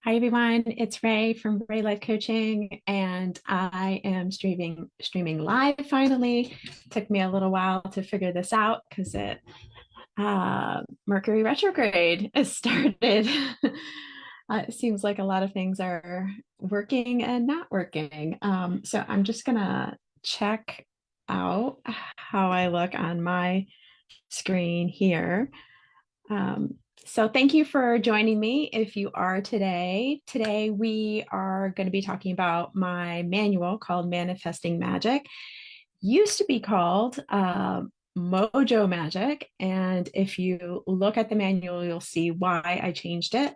Hi everyone, it's Ray from Ray Life Coaching, and I am streaming live finally. Took me a little while to figure this out because it Mercury retrograde has started. It seems like a lot of things are working and not working. So I'm just gonna check out how I look on my screen here. Um, so thank you for joining me if you are today. Today we are going to be talking about my manual called Manifesting Magic. Used to be called Mojo Magic. And if you look at the manual, you'll see why I changed it.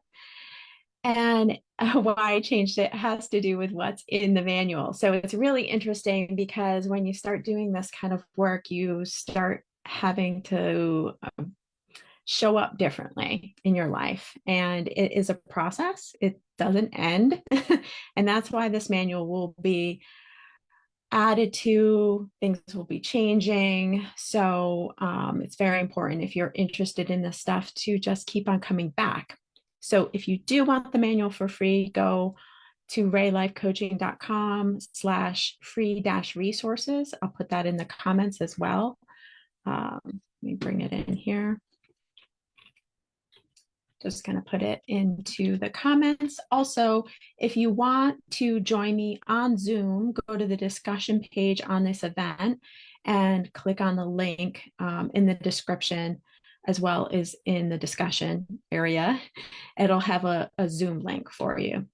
And why I changed it has to do with what's in the manual. So it's really interesting because when you start doing this kind of work, you start having to show up differently in your life. And it is a process, it doesn't end. And that's why this manual will be added to, things will be changing. So it's very important if you're interested in this stuff to just keep on coming back. So if you do want the manual for free, go to raylifecoaching.com/free-resources. I'll put that in the comments as well. Let me bring it in here. Just going to put it into the comments. Also, if you want to join me on Zoom, go to the discussion page on this event and click on the link in the description as well as in the discussion area. It'll have a Zoom link for you.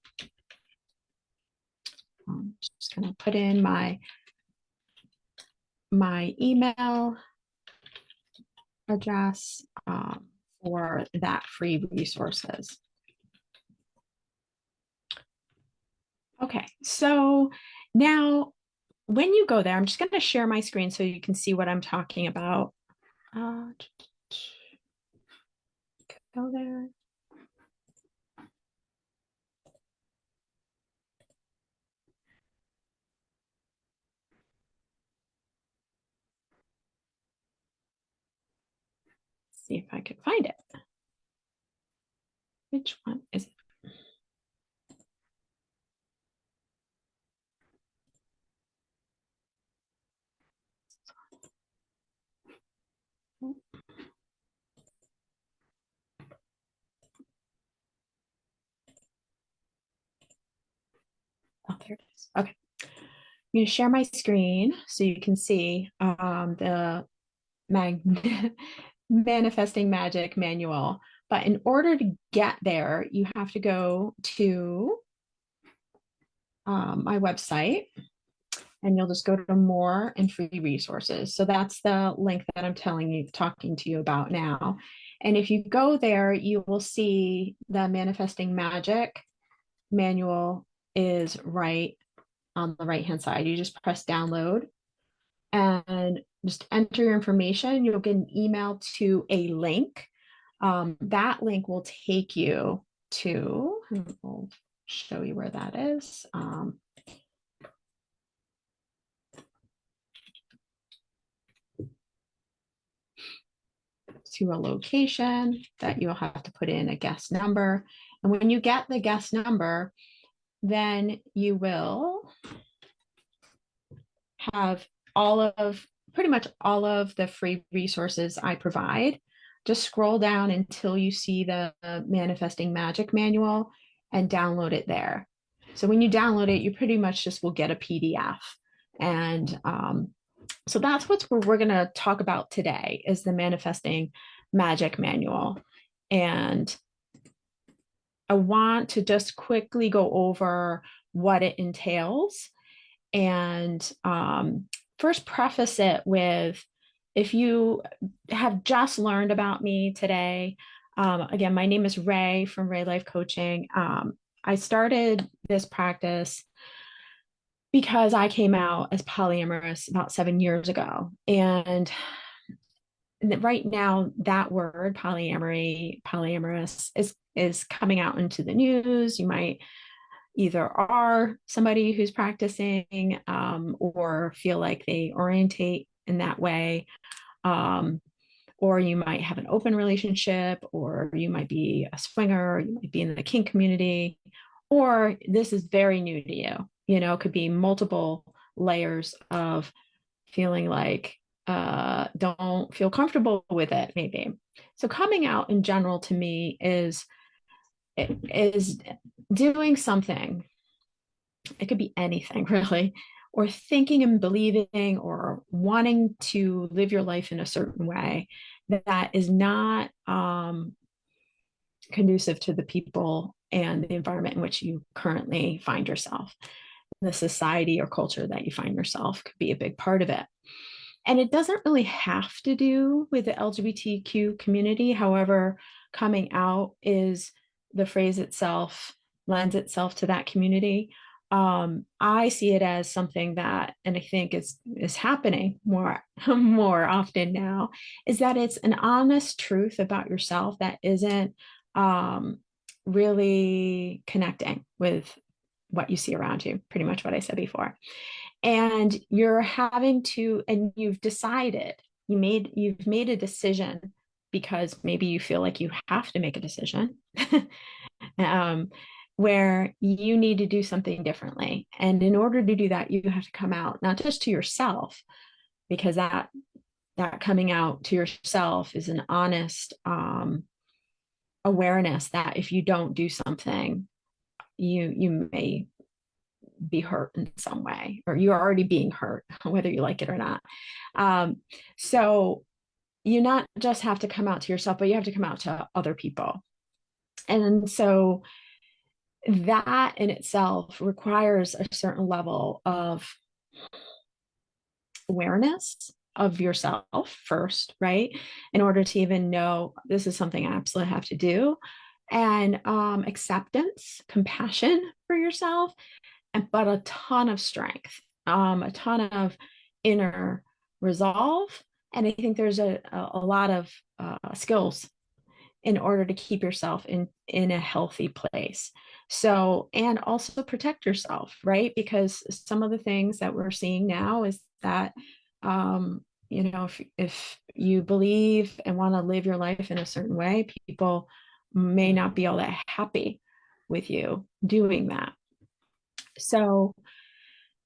I'm just going to put in my email address for that free resources. Okay, so now when you go there, I'm just going to share my screen so you can see what I'm talking about. Go there. See if I can find it. Which one is it? Oh, there it is. Okay. I'm going to share my screen so you can see the Manifesting Magic manual. But in order to get there, you have to go to my website, and you'll just go to more and free resources. So that's the link that I'm talking to you about now. And if you go there, you will see the Manifesting Magic manual is right on the right hand side. You just press download and just enter your information. You'll get an email to a link. That link will take you to, and I'll show you where that is. To a location that you'll have to put in a guest number. And when you get the guest number, then you will have pretty much all of the free resources I provide. Just scroll down until you see the Manifesting Magic manual and download it there. So when you download it, you pretty much just will get a PDF. And so that's what we're going to talk about today is the Manifesting Magic manual. And I want to just quickly go over what it entails and first preface it with, if you have just learned about me today, again, my name is Ray from Ray Life Coaching. I started this practice because I came out as polyamorous about 7 years ago. And right now, that word polyamorous is coming out into the news. You might either are somebody who's practicing or feel like they orientate in that way. Or you might have an open relationship, or you might be a swinger, you might be in the kink community, or this is very new to you. It could be multiple layers of feeling like don't feel comfortable with it, maybe. So coming out in general to me is doing something. It could be anything really, or thinking and believing or wanting to live your life in a certain way that is not conducive to the people and the environment in which you currently find yourself. The society or culture that you find yourself could be a big part of it. And it doesn't really have to do with the LGBTQ community. However, coming out is the phrase itself, lends itself to that community. I see it as something that, and I think is happening more often now, is that it's an honest truth about yourself that isn't really connecting with what you see around you, pretty much what I said before. And you're having to, and you've decided, you've made a decision because maybe you feel like you have to make a decision um, where you need to do something differently. And in order to do that, you have to come out, not just to yourself, because that coming out to yourself is an honest awareness that if you don't do something, you may be hurt in some way, or you're already being hurt, whether you like it or not. So you not just have to come out to yourself, but you have to come out to other people. And so that in itself requires a certain level of awareness of yourself first, right? In order to even know this is something I absolutely have to do. And acceptance, compassion for yourself, but a ton of strength, a ton of inner resolve. And I think there's a lot of skills in order to keep yourself in a healthy place. So, and also protect yourself, right? Because some of the things that we're seeing now is that, if you believe and want to live your life in a certain way, people may not be all that happy with you doing that. So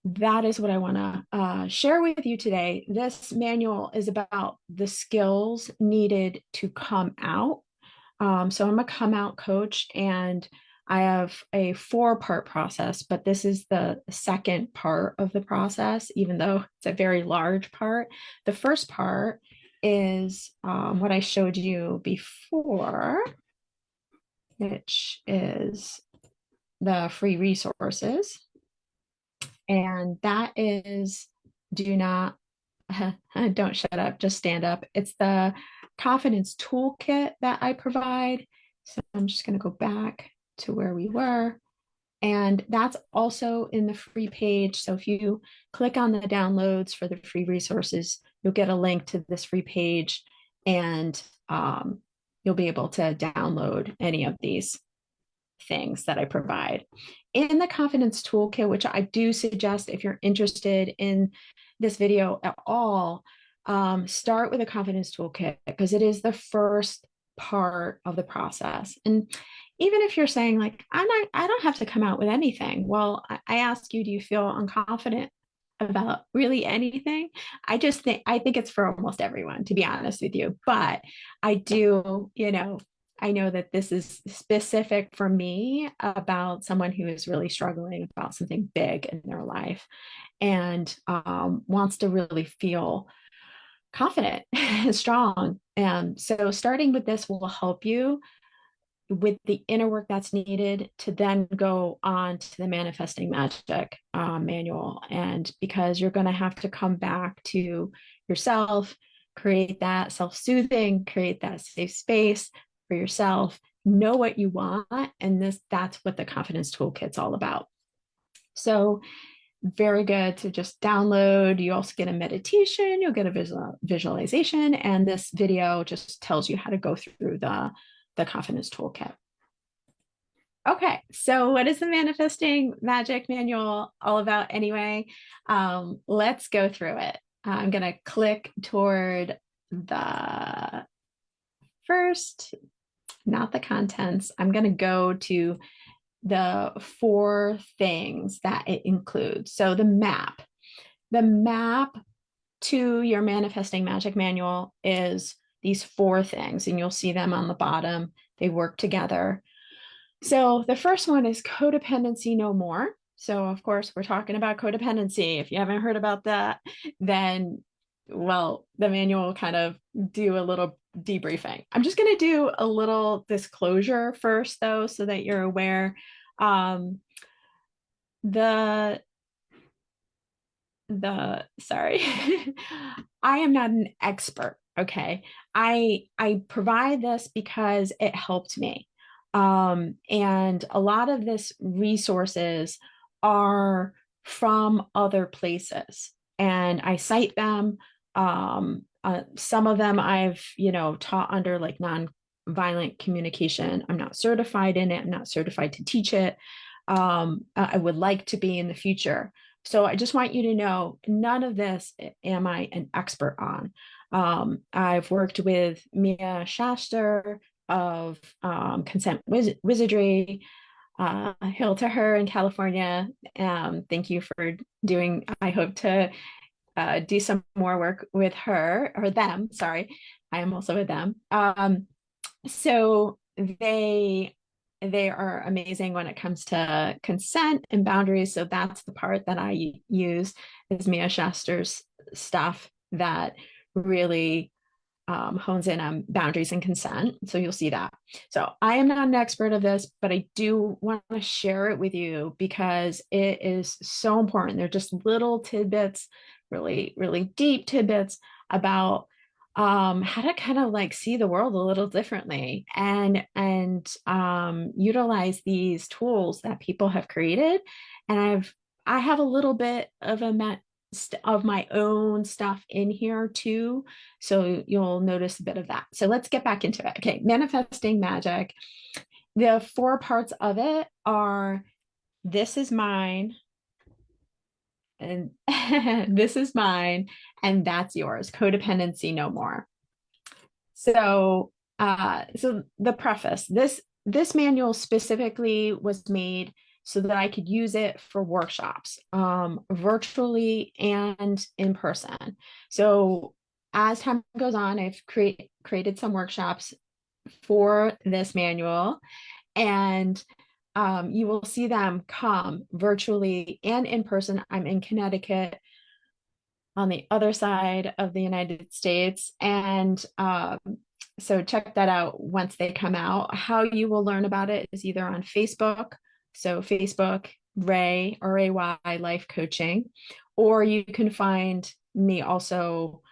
that is what I want to share with you today. This manual is about the skills needed to come out. So I'm a come out coach, and I have a 4-part process, but this is the second part of the process, even though it's a very large part. The first part is what I showed you before, which is the free resources. And that is do not, don't shut up, just stand up. It's the confidence toolkit that I provide. So I'm just going to go back to where we were. And that's also in the free page. So if you click on the downloads for the free resources, you'll get a link to this free page, and you'll be able to download any of these things that I provide. In the confidence toolkit, which I do suggest if you're interested in this video at all, start with a confidence toolkit because it is the first part of the process. And even if you're saying like, I don't have to come out with anything. Well, I ask you, do you feel unconfident about really anything? I think it's for almost everyone, to be honest with you. But I do, I know that this is specific for me about someone who is really struggling about something big in their life and wants to really feel confident and strong. And so starting with this will help you with the inner work that's needed to then go on to the manifesting magic manual. And because you're going to have to come back to yourself, create that self-soothing, create that safe space for yourself, know what you want. And that's what the confidence toolkit's all about. So very good to just download. You also get a meditation, you'll get a visualization, and this video just tells you how to go through the confidence toolkit. Okay, so what is the manifesting magic manual all about anyway? Let's go through it. I'm going to click toward the first, not the contents. I'm going to go to the four things that it includes. So the map to your manifesting magic manual is these four things, and you'll see them on the bottom. They work together. So the first one is codependency no more. So of course we're talking about codependency. If you haven't heard about that, then well, the manual will kind of do a little debriefing. I'm just going to do a little disclosure first, though, so that you're aware. Um, the sorry, I am not an expert. Okay, I provide this because it helped me, and a lot of this resources are from other places, and I cite them. Some of them I've taught under, like, non-violent communication. I'm not certified in it. I'm not certified to teach it. I would like to be in the future. So I just want you to know, none of this am I an expert on. I've worked with Mia Schachter of Consent Wizardry. Hail to her in California. Thank you for doing. I hope to do some more work with her, or them. Sorry, I am also with them. So they are amazing when it comes to consent and boundaries. So that's the part that I use, is Mia Shaster's stuff that really hones in on boundaries and consent. So you'll see that. So I am not an expert of this, but I do want to share it with you because it is so important. They're just little tidbits, really, really deep tidbits about how to kind of like see the world a little differently, and utilize these tools that people have created. And I have a little bit of of my own stuff in here too, so you'll notice a bit of that. So let's get back into it. Okay, manifesting magic. The four parts of it are: this is mine, and this is mine, and that's yours. Codependency no more. So the preface, this manual specifically was made so that I could use it for workshops, virtually and in person. So as time goes on, I've created some workshops for this manual, and you will see them come virtually and in person. I'm in Connecticut, on the other side of the United States. And so check that out once they come out. How you will learn about it is either on Facebook. So Facebook, Ray, R-A-Y, Life Coaching, or you can find me also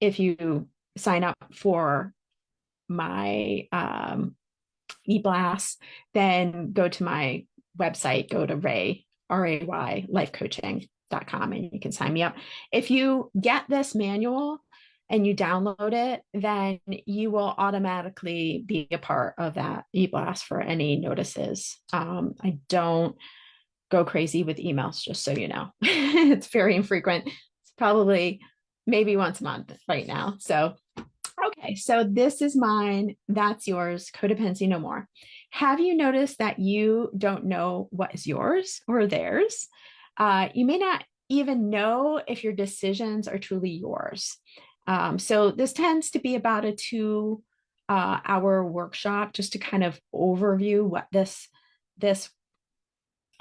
if you sign up for my e-blast, then go to my website, go to Ray, R-A-Y, lifecoaching.com, and you can sign me up. If you get this manual and you download it, then you will automatically be a part of that e-blast for any notices. I don't go crazy with emails, just so you know. It's very infrequent. It's probably maybe once a month right now. So okay, so this is mine, that's yours, codependency no more. Have you noticed that you don't know what is yours or theirs? You may not even know if your decisions are truly yours. So this tends to be about a 2 hour workshop, just to kind of overview what this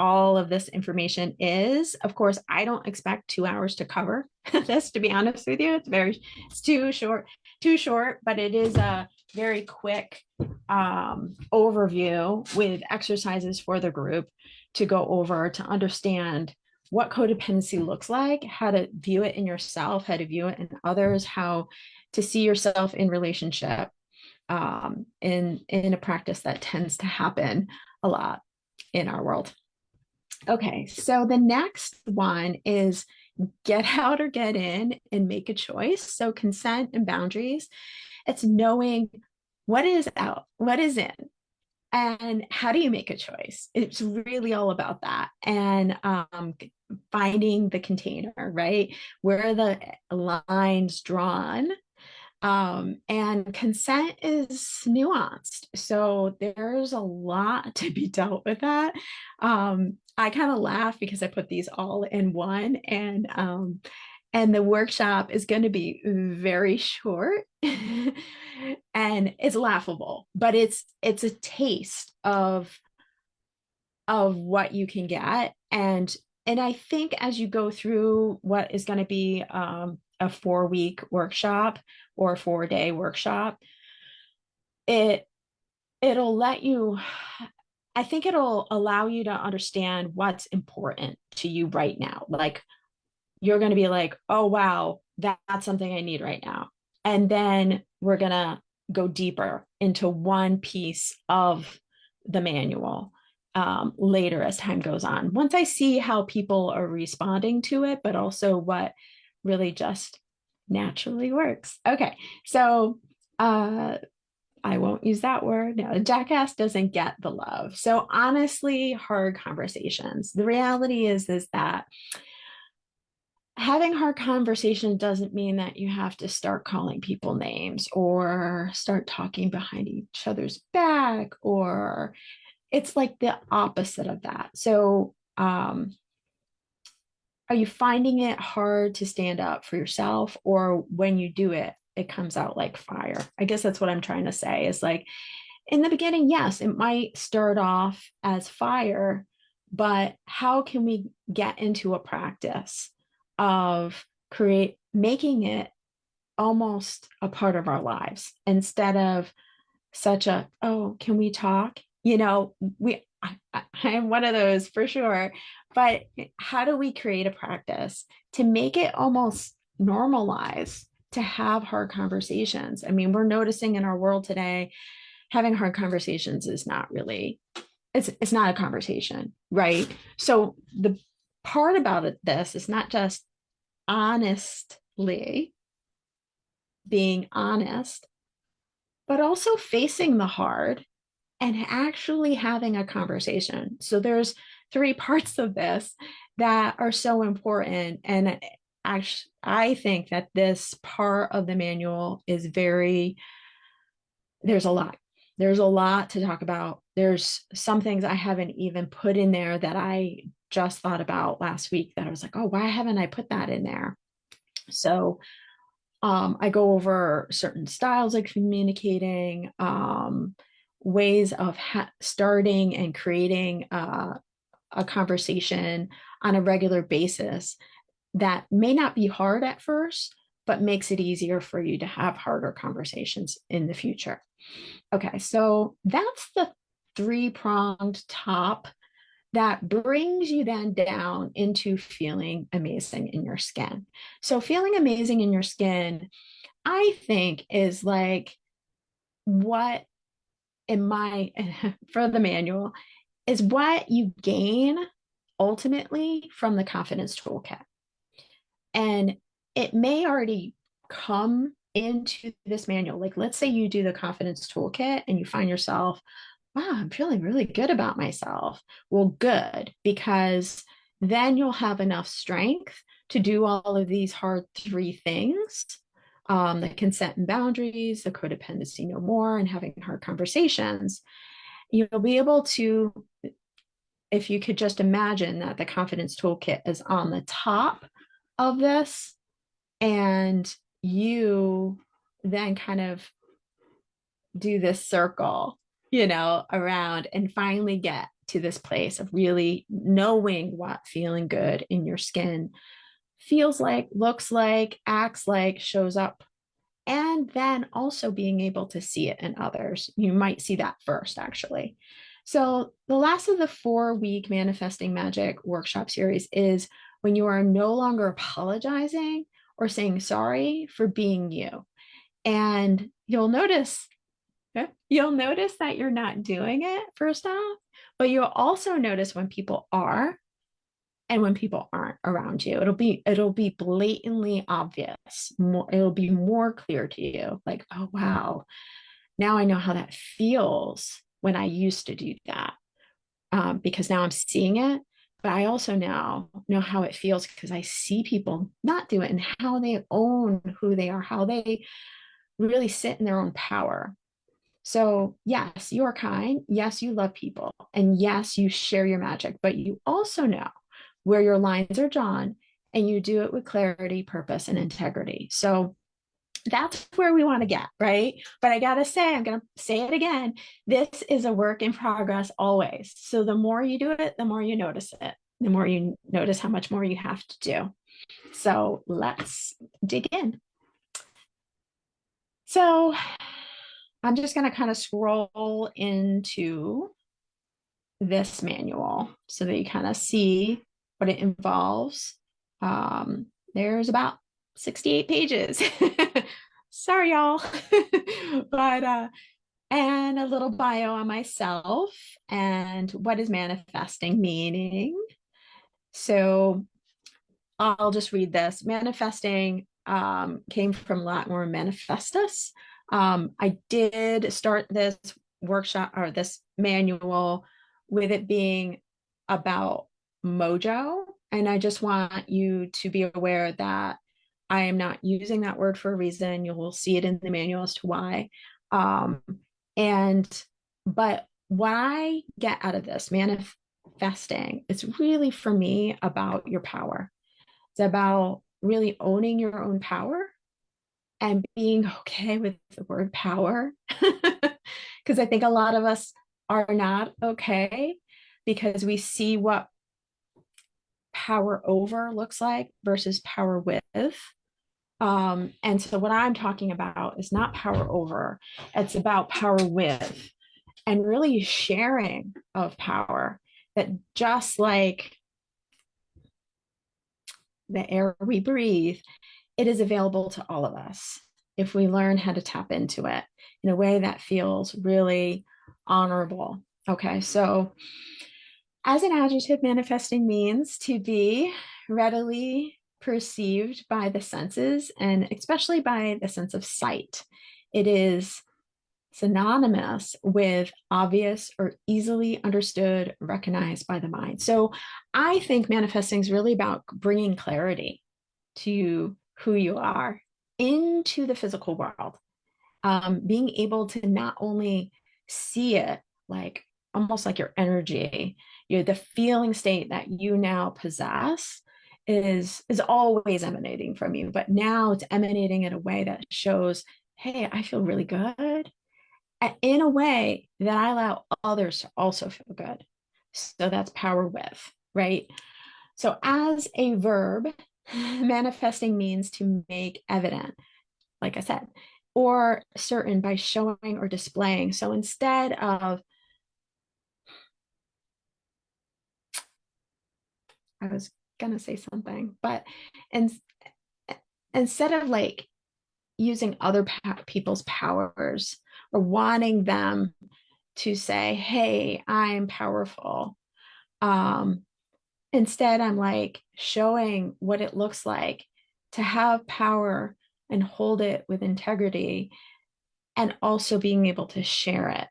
all of this information is. Of course, I don't expect 2 hours to cover this, to be honest with you. It's too short, but it is a very quick overview with exercises for the group to go over, to understand what codependency looks like, how to view it in yourself, how to view it in others, how to see yourself in relationship, in a practice that tends to happen a lot in our world. Okay, so the next one is get out or get in and make a choice. So consent and boundaries, it's knowing what is out, what is in, and how do you make a choice. It's really all about that. And finding the container, right? Where are the lines drawn? And consent is nuanced. So there's a lot to be dealt with that. I kind of laugh because I put these all in one, and the workshop is going to be very short and it's laughable, but it's a taste of what you can get. And I think as you go through what is going to be a 4 week workshop or a 4 day workshop, it it'll let you, I think it'll allow you to understand what's important to you right now. Like you're going to be like, oh wow, that's something I need right now. And then we're going to go deeper into one piece of the manual later as time goes on. Once I see how people are responding to it, but also what really just naturally works. Okay, so I won't use that word. No, jackass doesn't get the love. So honestly, hard conversations. The reality is that having hard conversation doesn't mean that you have to start calling people names or start talking behind each other's back, or it's like the opposite of that. So are you finding it hard to stand up for yourself, or when you do it, it comes out like fire? I guess that's what I'm trying to say is like in the beginning, yes, it might start off as fire, but how can we get into a practice of making it almost a part of our lives instead of such a, oh, can we talk? I'm one of those for sure. But how do we create a practice to make it almost normalize to have hard conversations? I mean, we're noticing in our world today, having hard conversations is not really, it's not a conversation, right? So the part about this is not just honestly being honest, but also facing the hard and actually having a conversation. So there's three parts of this that are so important. And actually, I think that this part of the manual is there's a lot. There's a lot to talk about. There's some things I haven't even put in there that I just thought about last week that I was like, oh, why haven't I put that in there? So I go over certain styles of communicating, ways of starting and creating a conversation on a regular basis that may not be hard at first, but makes it easier for you to have harder conversations in the future. Okay, so that's the three-pronged top that brings you then down into feeling amazing in your skin. So feeling amazing in your skin, I think, is like what in my for the manual is what you gain ultimately from the confidence toolkit. And it may already come into this manual. Like let's say you do the confidence toolkit and you find yourself, wow, I'm feeling really good about myself. Well, good, because then you'll have enough strength to do all of these hard three things, the consent and boundaries, the codependency no more, and having hard conversations. You'll be able to, if you could just imagine that the confidence toolkit is on the top of this, and you then kind of do this circle, around and finally get to this place of really knowing what feeling good in your skin feels like, looks like, acts like, shows up, and then also being able to see it in others. You might see that first, actually. So, the last of the 4 week Manifesting Magic workshop series is when you are no longer apologizing or saying sorry for being you. And you'll notice that you're not doing it first off, but you'll also notice when people are and when people aren't around you. It'll be blatantly obvious. It'll be more clear to you. Like, oh wow, now I know how that feels when I used to do that. Because now I'm seeing it, but I also now know how it feels because I see people not do it and how they own who they are, how they really sit in their own power. So, yes, you are kind. Yes, you love people. And yes, you share your magic, but you also know where your lines are drawn and you do it with clarity, purpose, and integrity. So, that's where we want to get, right? But I got to say, I'm going to say it again. This is a work in progress always. So, the more you do it, the more you notice it, the more you notice how much more you have to do. So, let's dig in. So, I'm just going to kind of scroll into this manual so that you kind of see what it involves. There's about 68 pages. Sorry, y'all. But, and a little bio on myself and what is manifesting meaning. So I'll just read this. Manifesting came from Latin word manifestus. I did start this workshop or this manual with it being about mojo. And I just want you to be aware that I am not using that word for a reason. You will see it in the manual as to why. Um, and, but what I get out of this manifesting, it's really for me about your power. It's about really owning your own power and being okay with the word power. Because I think a lot of us are not okay because we see what power over looks like versus power with. And so what I'm talking about is not power over, it's about power with and really sharing of power that just like the air we breathe, it is available to all of us if we learn how to tap into it in a way that feels really honorable. Okay, so as an adjective, manifesting means to be readily perceived by the senses and especially by the sense of sight. It is synonymous with obvious or easily understood, recognized by the mind. So I think manifesting is really about bringing clarity to who you are into the physical world. Being able to not only see it like almost like your energy, the feeling state that you now possess is always emanating from you, but now it's emanating in a way that shows, hey, I feel really good, in a way that I allow others to also feel good. So that's power with, right? So as a verb, manifesting means to make evident, like I said, or certain by showing or displaying. So instead of, I was going to say something, but and, instead of like using other people's powers or wanting them to say, hey, I'm powerful. Instead, I'm like showing what it looks like to have power and hold it with integrity and also being able to share it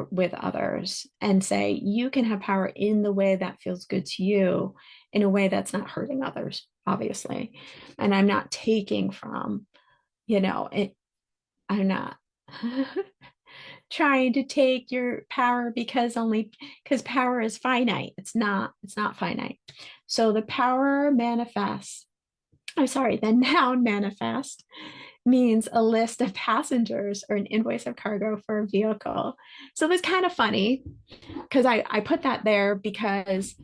with others and say, you can have power in the way that feels good to you, in a way that's not hurting others, obviously. And I'm not taking from, I'm not trying to take your power because power is finite. It's not finite. So the power manifests, the noun manifest means a list of passengers or an invoice of cargo for a vehicle. So it's kind of funny because I put that there because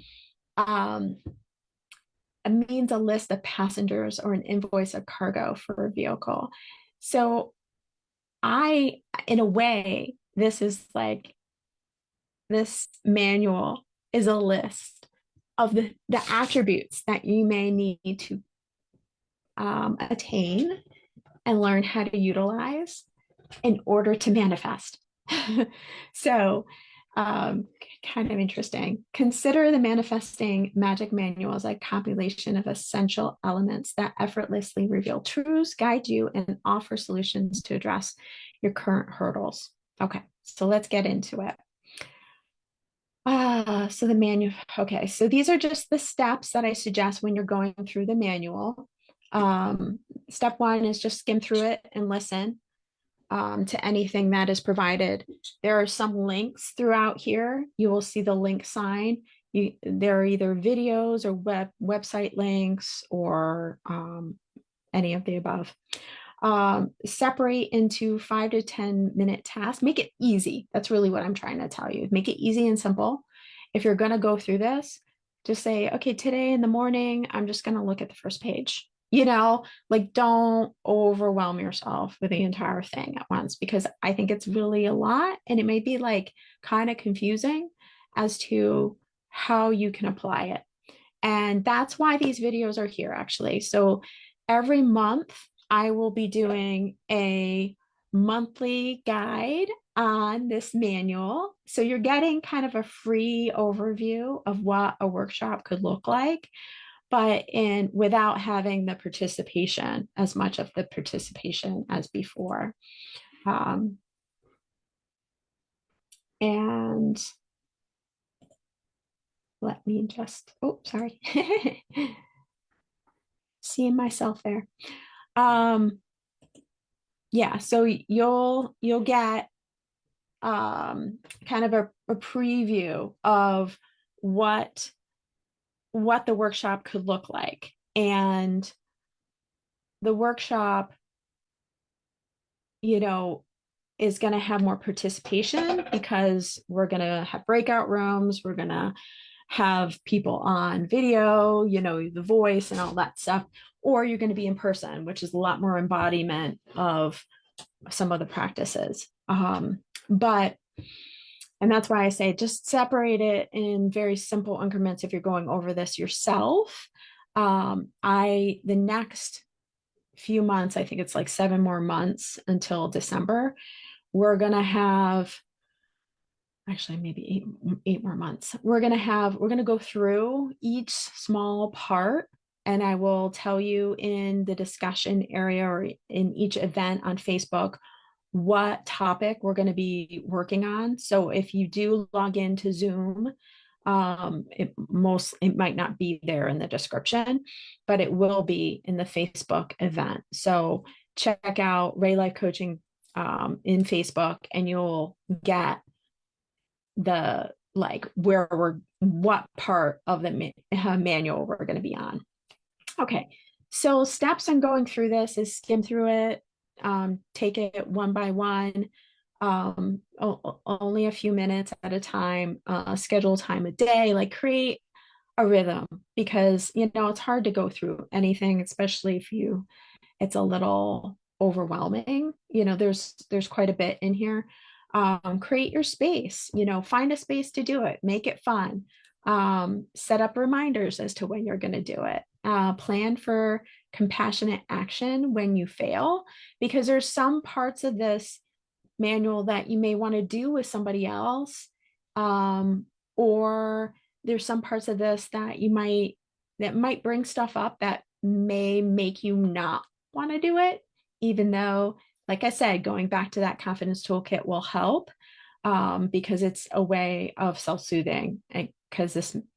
it means a list of passengers or an invoice of cargo for a vehicle. So in a way, this manual is a list of the attributes that you may need to attain and learn how to utilize in order to manifest. So, kind of interesting. Consider the manifesting magic manual as a compilation of essential elements that effortlessly reveal truths, guide you, and offer solutions to address your current hurdles. Okay, so let's get into it. So the manual. Okay, so these are just the steps that I suggest when you're going through the manual. Step one is just skim through it and listen. to anything that is provided. There are some links throughout here. You will see the link sign. There are either videos or website links or any of the above. Separate into 5 to 10-minute tasks. Make it easy. That's really what I'm trying to tell you. Make it easy and simple. If you're going to go through this, just say, okay, today in the morning, I'm just going to look at the first page. Like don't overwhelm yourself with the entire thing at once, because I think it's really a lot and it may be like kind of confusing as to how you can apply it. And that's why these videos are here, actually. So every month, I will be doing a monthly guide on this manual. So you're getting kind of a free overview of what a workshop could look like, but without having the participation, as much of the participation as before. And let me just, oh, sorry. Seeing myself there. Yeah, so you'll get kind of a preview of what the workshop could look like. And the workshop, is going to have more participation because we're going to have breakout rooms. We're going to have people on video, the voice and all that stuff, or you're going to be in person, which is a lot more embodiment of some of the practices. And that's why I say just separate it in very simple increments if you're going over this yourself. The next few months, I think it's like 7 more months until December, we're going to have, actually maybe eight more months. We're going to go through each small part, and I will tell you in the discussion area or in each event on Facebook what topic we're going to be working on. So if you do log into Zoom, it might not be there in the description, but it will be in the Facebook event. So check out Ray Life Coaching in Facebook, and you'll get the what part of the manual we're going to be on. Okay, so steps on going through this is skim through it, take it one by one, only a few minutes at a time, schedule time a day, like create a rhythm, because it's hard to go through anything, especially if it's a little overwhelming. There's quite a bit in here. Create your space, find a space to do it, make it fun. Set up reminders as to when you're going to do it. Plan for compassionate action when you fail, because there's some parts of this manual that you may want to do with somebody else, or there's some parts of this that might bring stuff up that may make you not want to do it, even though, like I said, going back to that confidence toolkit will help, because it's a way of self-soothing, because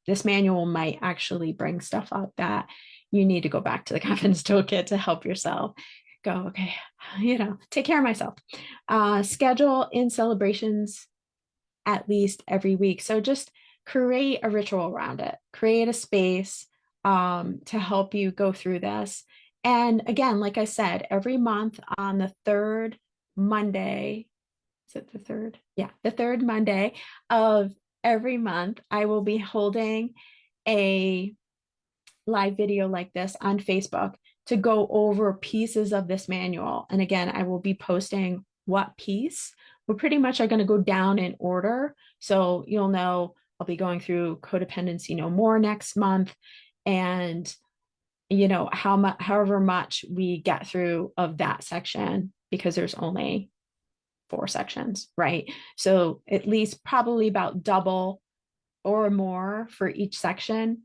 this manual might actually bring stuff up that you need to go back to the confidence toolkit to help yourself go, okay, take care of myself. Schedule in celebrations at least every week. So just create a ritual around it, create a space to help you go through this. And again, like I said, every month on the third Monday, is it the third? Yeah, the third Monday of every month, I will be holding a live video like this on Facebook to go over pieces of this manual. And again, I will be posting what piece. We pretty much are going to go down in order. So you'll know I'll be going through Codependency No More next month. And however much we get through of that section, because there's only 4 sections, right? So at least probably about double or more for each section,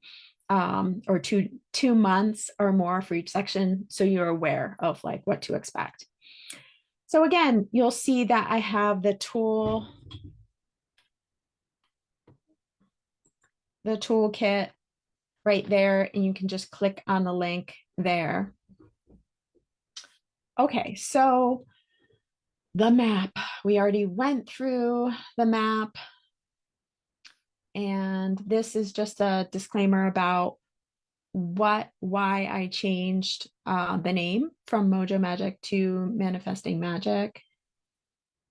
or two months or more for each section, so you're aware of like what to expect. So again, you'll see that I have the toolkit right there, and you can just click on the link there. Okay, so the map. We already went through the map. And this is just a disclaimer about why I changed the name from Mojo Magic to Manifesting Magic.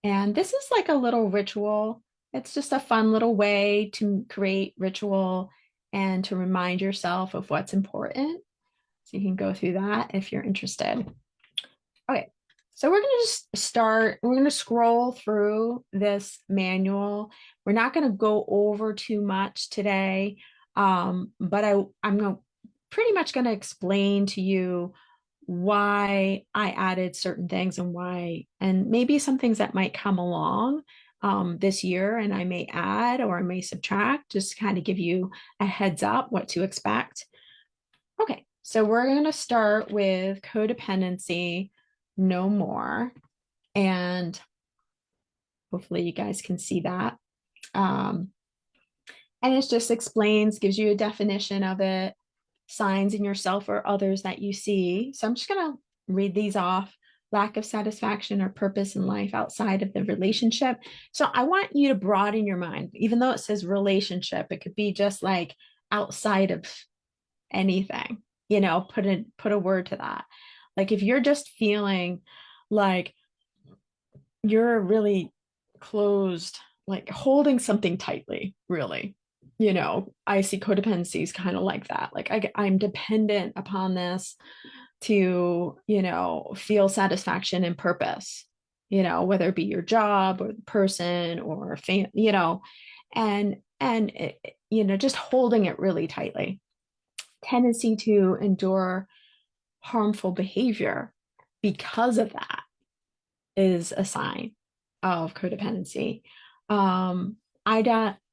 And this is like a little ritual. It's just a fun little way to create ritual and to remind yourself of what's important. So you can go through that if you're interested. Okay, so we're going to just start, we're going to scroll through this manual. We're not going to go over too much today, but I'm going pretty much going to explain to you why I added certain things and why, and maybe some things that might come along this year and I may add or I may subtract, just kind of give you a heads up what to expect. Okay, so we're going to start with codependency no more. And hopefully you guys can see that. And it just explains, gives you a definition of it, signs in yourself or others that you see. So I'm just going to read these off. Lack of satisfaction or purpose in life outside of the relationship. So I want you to broaden your mind, even though it says relationship, it could be just like outside of anything, put a word to that. Like if you're just feeling like you're really closed, like holding something tightly, really, I see codependency is kind of like that. Like I'm dependent upon this to, feel satisfaction and purpose, whether it be your job or the person or and it, just holding it really tightly. Tendency to endure harmful behavior because of that is a sign of codependency.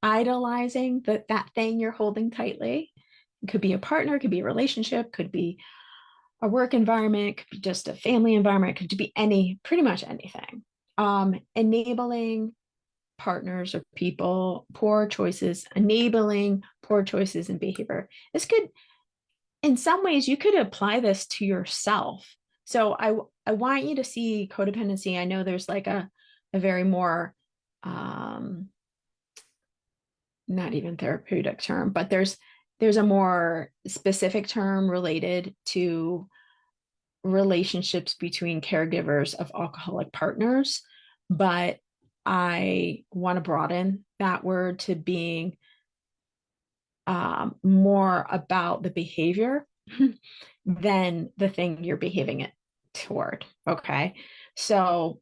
Idolizing that thing you're holding tightly. It could be a partner, it could be a relationship, could be a work environment, could be just a family environment, could be pretty much anything. Enabling partners or people, poor choices, enabling poor choices and behavior. This could, in some ways, you could apply this to yourself. So I want you to see codependency. I know there's like a very more not even therapeutic term, but there's a more specific term related to relationships between caregivers of alcoholic partners. But I want to broaden that word to being more about the behavior than the thing you're behaving it toward. Okay. So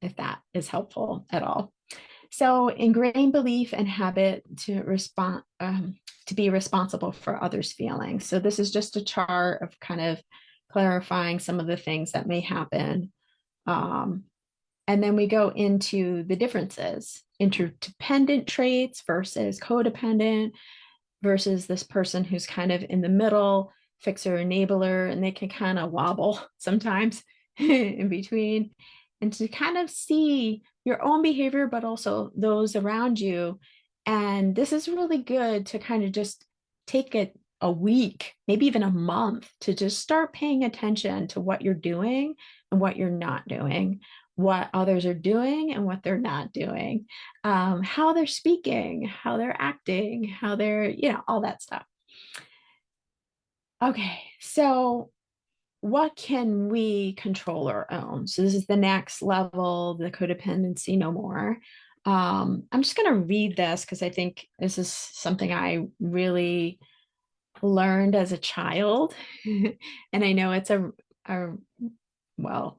if that is helpful at all. So ingrained belief and habit to respond, to be responsible for others' feelings. So this is just a chart of kind of clarifying some of the things that may happen. And then we go into the differences, interdependent traits versus codependent versus this person who's kind of in the middle, fixer enabler, and they can kind of wobble sometimes in between. And to kind of see your own behavior, but also those around you. And this is really good to kind of just take it a week, maybe even a month, to just start paying attention to what you're doing and what you're not doing, what others are doing and what they're not doing, how they're speaking, how they're acting, how they're, all that stuff. Okay, so what can we control or own? So this is the next level, the codependency no more. I'm just going to read this because I think this is something I really learned as a child. And I know it's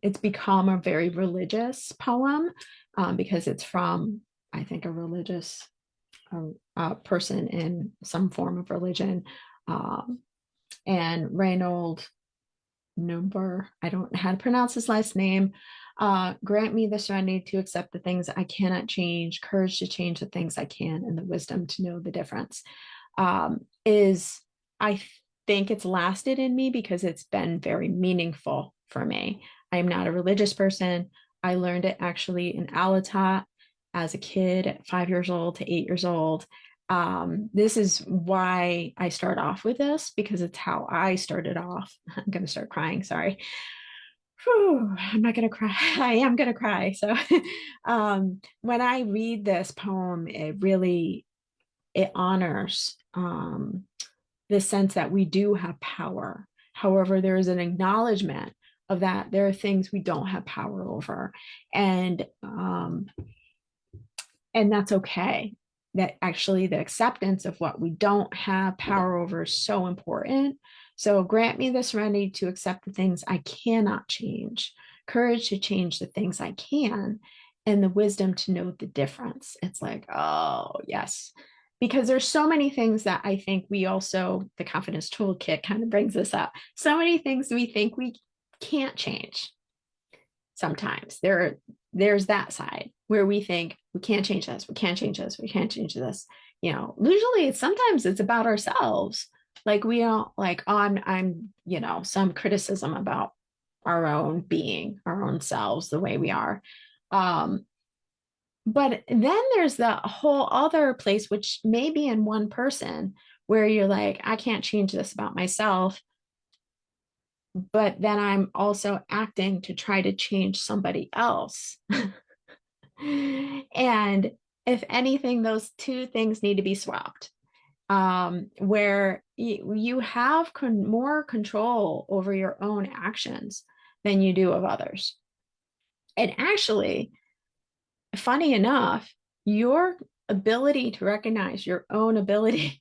it's become a very religious poem because it's from, I think, a religious person in some form of religion. And Reynold Number, I don't know how to pronounce his last name. Grant me the serenity to accept the things I cannot change, courage to change the things I can, and the wisdom to know the difference. I think it's lasted in me because it's been very meaningful for me. I am not a religious person. I learned it actually in Alatat as a kid at 5 years old to 8 years old. This is why I start off with this because it's how I started off. I'm going to start crying, sorry. whew, I'm not going to cry. I am going to cry. So when I read this poem, it honors the sense that we do have power. However, there is an acknowledgement of that there are things we don't have power over, and that's okay. That actually the acceptance of what we don't have power over is so important. So grant me the serenity to accept the things I cannot change, courage to change the things I can, and the wisdom to know the difference. It's like, oh, yes. Because there's so many things that I think we also, the confidence toolkit kind of brings this up. So many things we think we can't change sometimes. There's that side where we think we can't change this, we can't change this, we can't change this. Usually sometimes it's about ourselves. Like we don't like, oh, I'm some criticism about our own being, our own selves, the way we are. But then there's the whole other place, which may be in one person, where you're like, I can't change this about myself, but then I'm also acting to try to change somebody else. And if anything, those two things need to be swapped, where you have more control over your own actions than you do of others. And actually, funny enough, your ability to recognize your own ability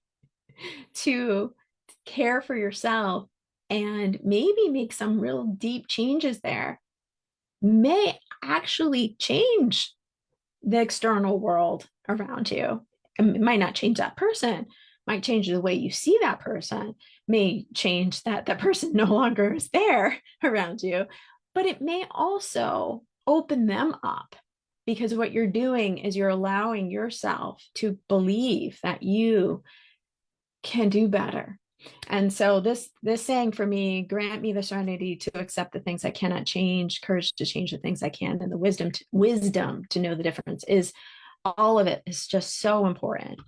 to care for yourself and maybe make some real deep changes there may actually change the external world around you. It might not change that person, might change the way you see that person, may change that that person no longer is there around you, but it may also open them up, because what you're doing is you're allowing yourself to believe that you can do better. And so this saying for me, grant me the serenity to accept the things I cannot change, courage to change the things I can, and the wisdom to know the difference, is all of it is just so important.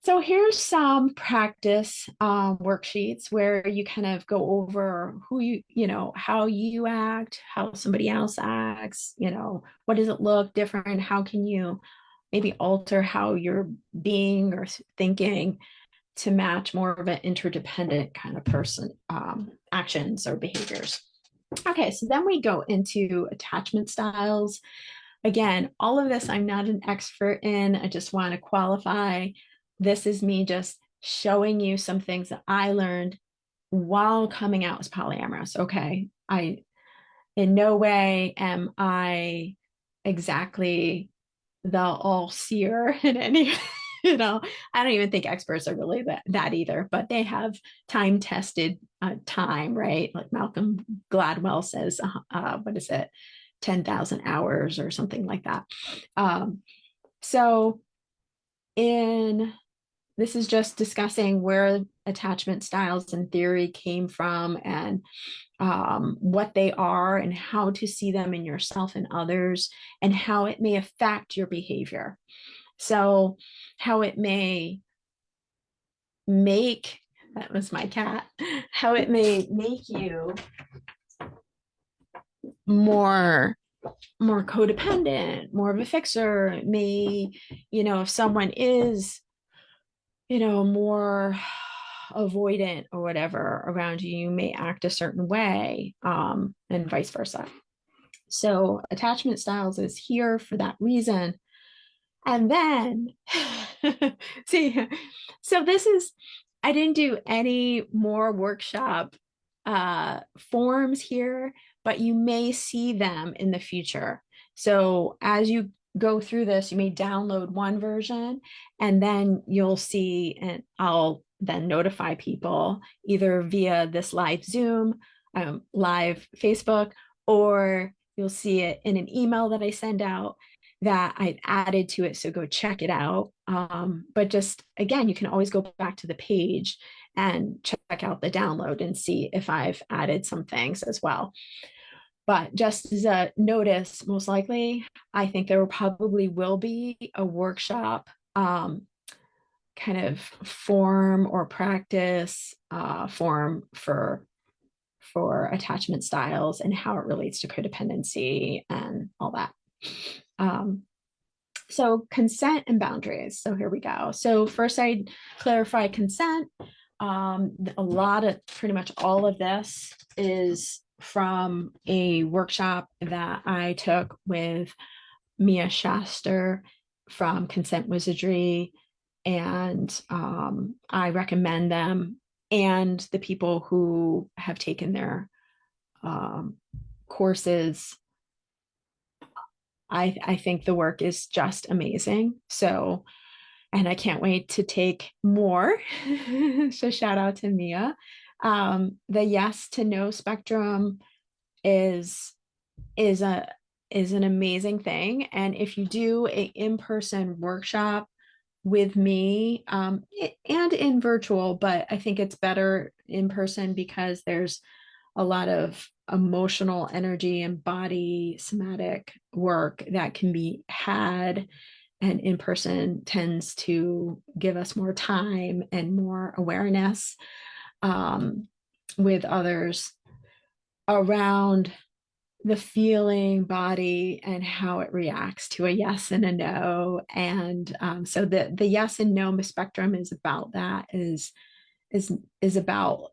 So here's some practice worksheets where you kind of go over how you act, how somebody else acts, what does it look different? How can you maybe alter how you're being or thinking to match more of an interdependent kind of person, actions or behaviors. Okay, so then we go into attachment styles. Again, all of this I'm not an expert in. I just want to qualify. This is me just showing you some things that I learned while coming out as polyamorous. Okay, in no way am I exactly the all seer in any, I don't even think experts are really that either, but they have time tested time, right? Like Malcolm Gladwell says, what is it? 10,000 hours or something like that. So this is just discussing where attachment styles in theory came from, and what they are and how to see them in yourself and others, and how it may affect your behavior. So how it may make, that was my cat, how it may make you more codependent, more of a fixer. It may, if someone is, more avoidant or whatever around you, you may act a certain way, and vice versa. So attachment styles is here for that reason. And then, see, so I didn't do any more workshop forms here, but you may see them in the future. So as you go through this, you may download one version, and then you'll see, and I'll then notify people either via this live Zoom, live Facebook, or you'll see it in an email that I send out that I added to it. So go check it out. But just again, you can always go back to the page and check out the download and see if I've added some things as well. But just as a notice, most likely, I think there probably will be a workshop kind of form or practice form for for attachment styles and how it relates to codependency and all that. So consent and boundaries. So here we go. So first I clarify consent. A lot of pretty much all of this is from a workshop that I took with Mia Schachter from Consent Wizardry. And I recommend them and the people who have taken their courses. I think the work is just amazing. So, and I can't wait to take more. So shout out to Mia. The yes to no spectrum is is a is an amazing thing. And if you do a in-person workshop with me, and in virtual, but I think it's better in person because there's a lot of emotional energy and body somatic work that can be had, and in person tends to give us more time and more awareness with others around the feeling body and how it reacts to a yes and a no. And so the yes and no spectrum is about that, is about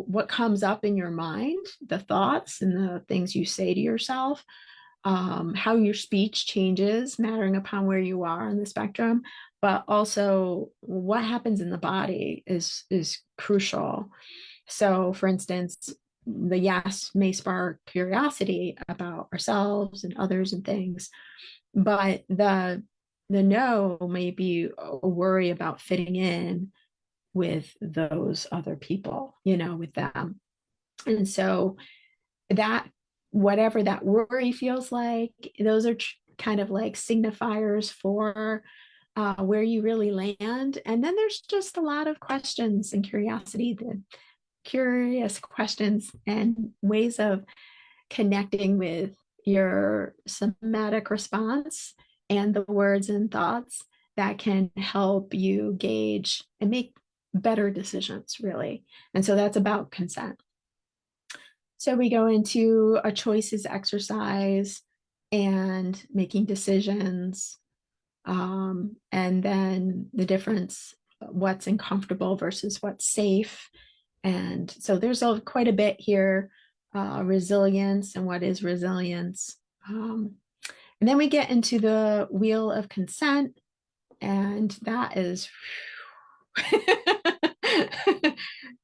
what comes up in your mind, the thoughts and the things you say to yourself, how your speech changes, mattering upon where you are on the spectrum, but also what happens in the body is crucial. So, for instance, the yes may spark curiosity about ourselves and others and things, but the no may be a worry about fitting in with those other people, with them. And so that, whatever that worry feels like, those are kind of like signifiers for where you really land. And then there's just a lot of questions and curious questions and ways of connecting with your somatic response and the words and thoughts that can help you gauge and make better decisions, really. And so that's about consent. So we go into a choices exercise and making decisions, and then the difference, what's uncomfortable versus what's safe. And so there's quite a bit here, resilience and what is resilience. And then we get into the wheel of consent, and that is,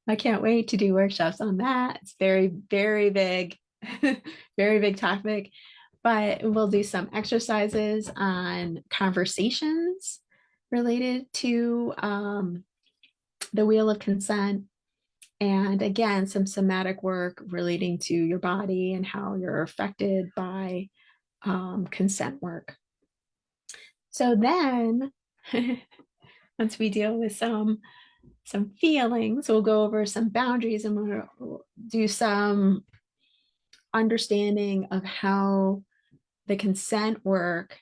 I can't wait to do workshops on that. It's very, very big, very big topic, but we'll do some exercises on conversations related to the wheel of consent. And again, some somatic work relating to your body and how you're affected by consent work. So then, once we deal with some feelings, we'll go over some boundaries and we'll do some understanding of how the consent work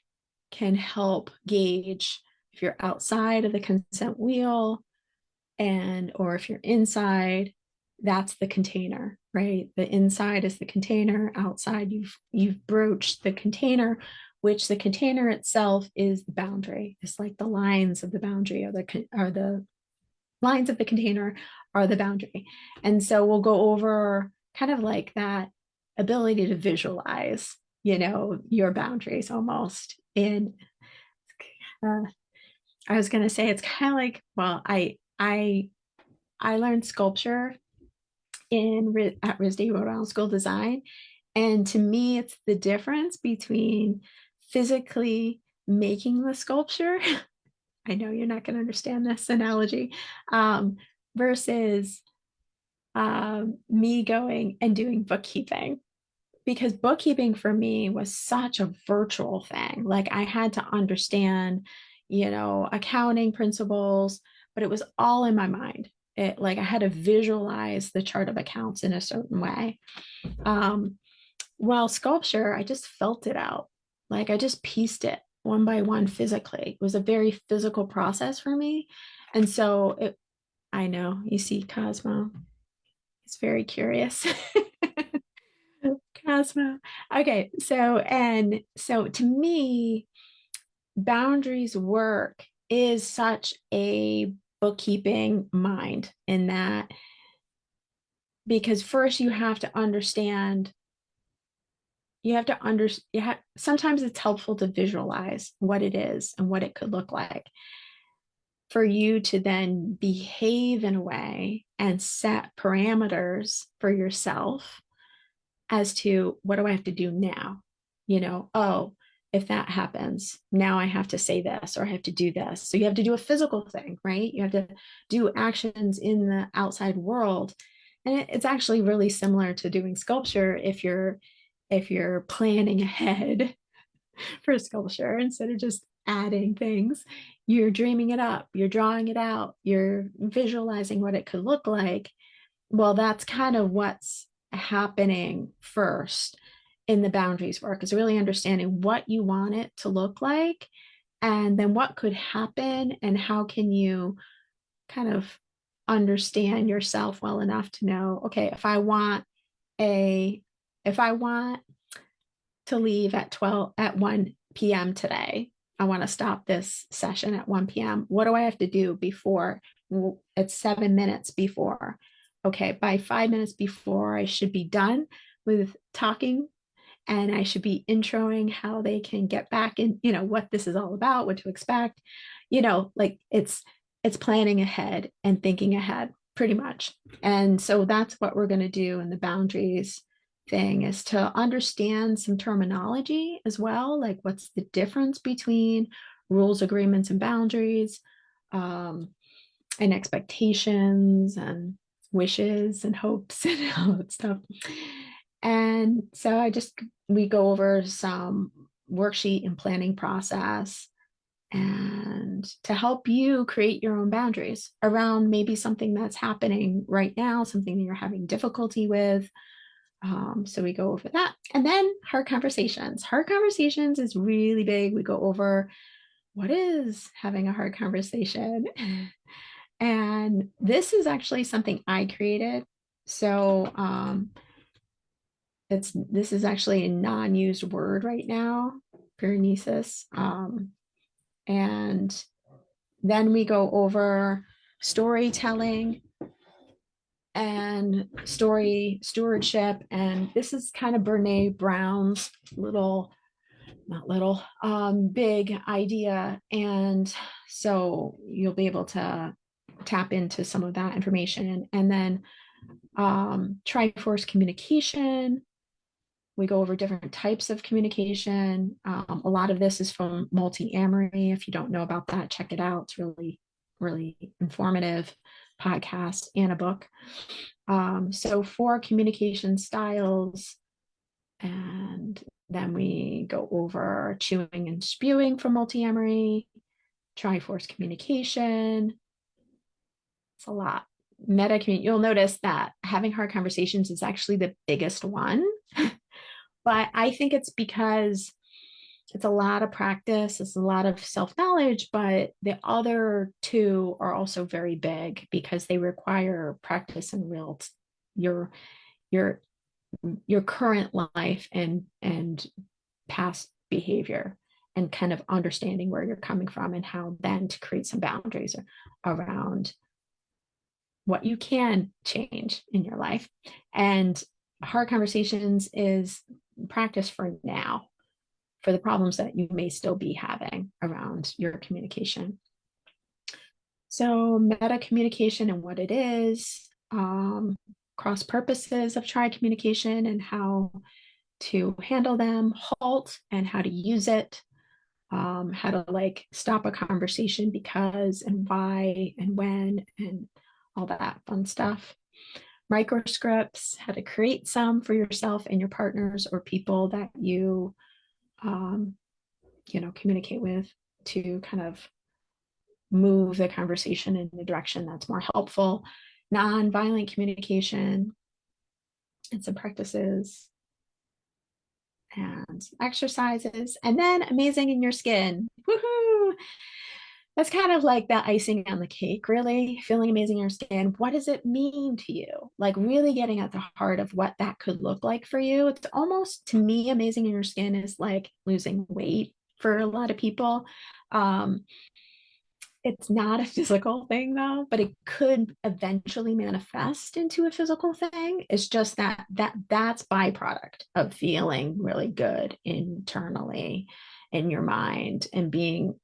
can help gauge if you're outside of the consent wheel, or if you're inside. That's the container, right? The inside is the container. Outside, you've broached the container, which the container itself is the boundary. It's like the lines of the boundary, or the lines of the container are the boundary. And so we'll go over kind of like that ability to visualize, your boundaries almost. And I was going to say, it's kind of like, well, I learned sculpture at RISD, Rhode Island School of Design. And to me, it's the difference between physically making the sculpture. I know you're not going to understand this analogy, versus me going and doing bookkeeping. Because bookkeeping for me was such a virtual thing. Like I had to understand, accounting principles, but it was all in my mind. Like I had to visualize the chart of accounts in a certain way. While sculpture, I just felt it out. Like I just pieced it one by one physically. It was a very physical process for me. And so I know you see Cosmo. He's very curious. Cosmo. Okay, so to me, boundaries work is such a bookkeeping mind in that, because first sometimes it's helpful to visualize what it is and what it could look like for you to then behave in a way and set parameters for yourself as to what do I have to do now? Oh, if that happens, now I have to say this or I have to do this. So you have to do a physical thing, right? You have to do actions in the outside world. And it's actually really similar to doing sculpture if you're planning ahead for sculpture instead of just adding things. You're dreaming it up, you're drawing it out, you're visualizing what it could look like. Well, that's kind of what's happening first in the boundaries work, is really understanding what you want it to look like and then what could happen and how can you kind of understand yourself well enough to know, okay, a if I want to leave at 1 p.m. today. I want to stop this session at 1 p.m. What do I have to do before? Well, it's 7 minutes before. Okay, by 5 minutes before, I should be done with talking and I should be introing how they can get back in, what this is all about, what to expect. Like it's planning ahead and thinking ahead pretty much. And so that's what we're going to do in the boundaries thing, is to understand some terminology as well, like what's the difference between rules, agreements, and boundaries, and expectations and wishes and hopes and all that stuff. And so we go over some worksheet and planning process and to help you create your own boundaries around maybe something that's happening right now, something that you're having difficulty with. So we go over that. And then hard conversations. Hard conversations is really big. We go over what is having a hard conversation. And this is actually something I created. So this is actually a non-used word right now, Paraenesis. And then we go over storytelling and story stewardship. And this is kind of Brene Brown's big idea. And so you'll be able to tap into some of that information. And then Triforce communication. We go over different types of communication. A lot of this is from Multiamory. If you don't know about that, check it out. It's really, really informative podcast and a book. So 4 communication styles, and then we go over chewing and spewing from Multiamory, Triforce communication. It's a lot. You'll notice that having hard conversations is actually the biggest one. But I think it's because it's a lot of practice, it's a lot of self-knowledge, but the other 2 are also very big because they require practice in your your your current life and past behavior, and kind of understanding where you're coming from and how then to create some boundaries around what you can change in your life. And hard conversations is practice for now, for the problems that you may still be having around your communication. So meta communication and what it is, cross purposes of tri communication and how to handle them, halt and how to use it, how to like stop a conversation because and why and when and all that fun stuff. Microscripts, how to create some for yourself and your partners or people that you communicate with, to kind of move the conversation in the direction that's more helpful. Non-violent communication and some practices and exercises, and then amazing in your skin. Woohoo! that's kind of like the icing on the cake, really. Feeling amazing in your skin. What does it mean to you? Like really getting at the heart of what that could look like for you. It's almost, to me, amazing in your skin is like losing weight for a lot of people. Um, it's not a physical thing though, but it could eventually manifest into a physical thing. It's just that's byproduct of feeling really good internally in your mind and being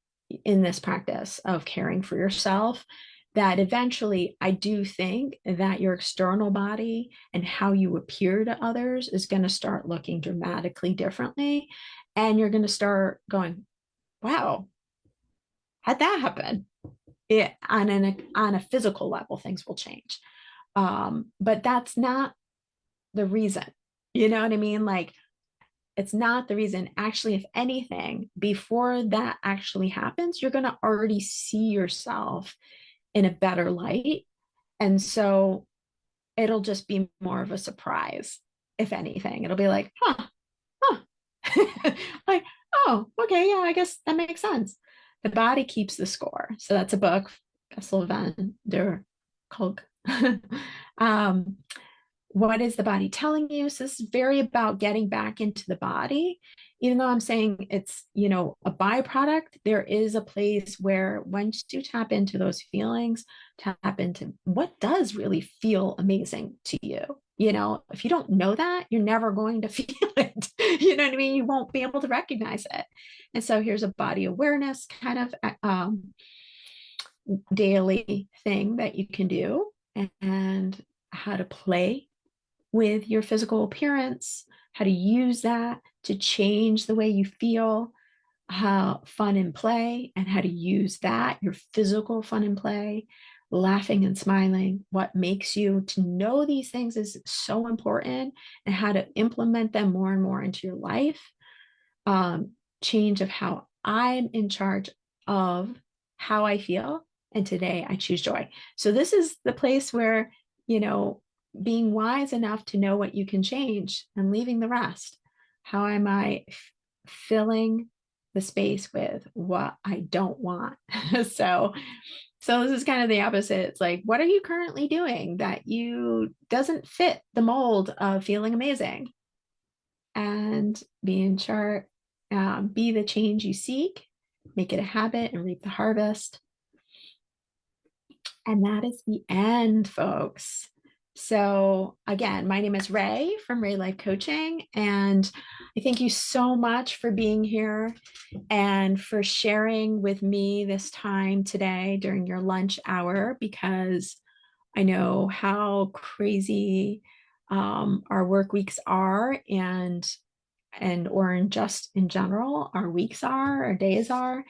in this practice of caring for yourself. That eventually, I do think that your external body and how you appear to others is going to start looking dramatically differently. And you're going to start going, wow, how'd that happen? It on a physical level, things will change. But that's not the reason. You know what I mean? Like it's not the reason. Actually, if anything, before that actually happens, you're gonna already see yourself in a better light. And so it'll just be more of a surprise, if anything. It'll be like, huh. Like, oh, okay, yeah, I guess that makes sense. The body keeps the score. So that's a book, Bessel van der Kolk. um, what is the body telling you? So this is very about getting back into the body. Even though I'm saying it's, a byproduct, there is a place where once you tap into those feelings, tap into what does really feel amazing to you. If you don't know that, you're never going to feel it. You know what I mean? You won't be able to recognize it. And so here's a body awareness kind of daily thing that you can do, and how to play with your physical appearance, how to use that to change the way you feel, how fun and play, and how to use that, your physical fun and play, laughing and smiling. What makes you to know these things is so important, and how to implement them more and more into your life. Change of how I'm in charge of how I feel. And today I choose joy. So this is the place where, being wise enough to know what you can change and leaving the rest. How am I filling the space with what I don't want? so so this is kind of the opposite. It's like, what are you currently doing that you doesn't fit the mold of feeling amazing? And be in chart, be the change you seek, make it a habit, and reap the harvest. And that is the end, folks. So, again, my name is Ray from Ray Life Coaching, and I thank you so much for being here and for sharing with me this time today during your lunch hour, because I know how crazy our work weeks are, and or in just in general, our weeks are, our days are.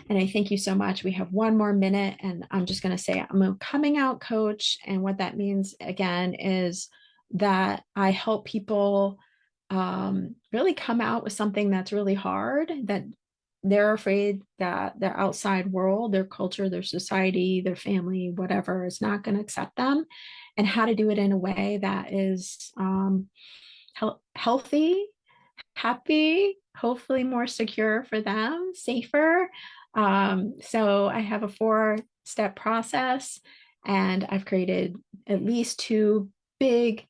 And I thank you so much. We have one more minute, and I'm just going to say I'm a coming out coach. And what that means, again, is that I help people really come out with something that's really hard, that they're afraid that their outside world, their culture, their society, their family, whatever, is not going to accept them, and how to do it in a way that is healthy, happy, hopefully more secure for them, safer. So I have a 4-step process, and I've created at least 2 big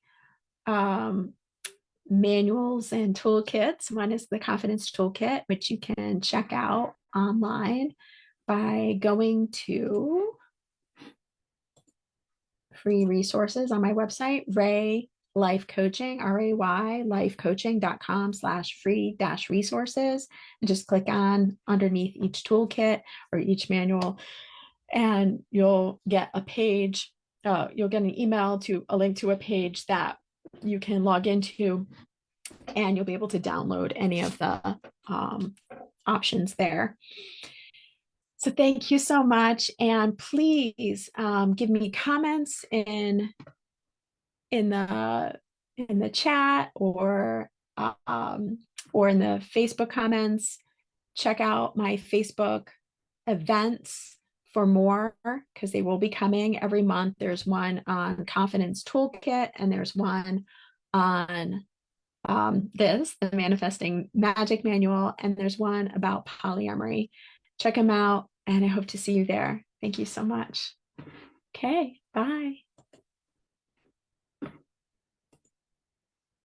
manuals and toolkits. One is the Confidence Toolkit, which you can check out online by going to free resources on my website, Ray Life Coaching, RAY lifecoaching.com/free-resources, and just click on underneath each toolkit or each manual, and you'll get a page. You'll get an email to a link to a page that you can log into, and you'll be able to download any of the options there. So thank you so much, and please give me comments in the chat, or in the Facebook comments. Check out my Facebook events for more, because they will be coming every month. There's one on Confidence Toolkit, and there's one on the Manifesting Magic Manual, and there's one about polyamory. Check them out. and I hope to see you there. Thank you so much. Okay, bye.